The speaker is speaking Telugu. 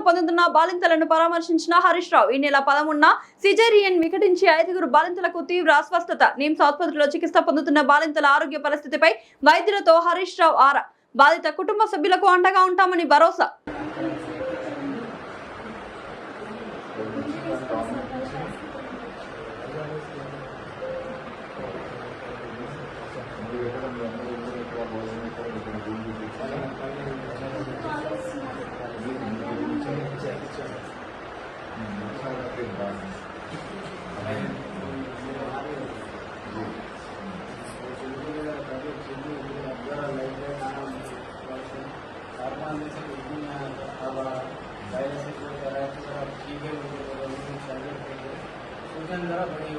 పొందుతున్న బాలింతలను పరామర్శించిన హరీష్ రావు. ఈ నెల 13న సిజేరియన్ వికటించి 5 బాలింతలకు తీవ్ర అస్వస్థత. నిమ్స్ ఆసుపత్రిలో చికిత్స పొందుతున్న బాలింతల ఆరోగ్య పరిస్థితిపై వైద్యులతో హరీష్ రావు ఆరా. బాధిత కుటుంబ సభ్యులకు అండగా ఉంటామని భరోసా. बड़ी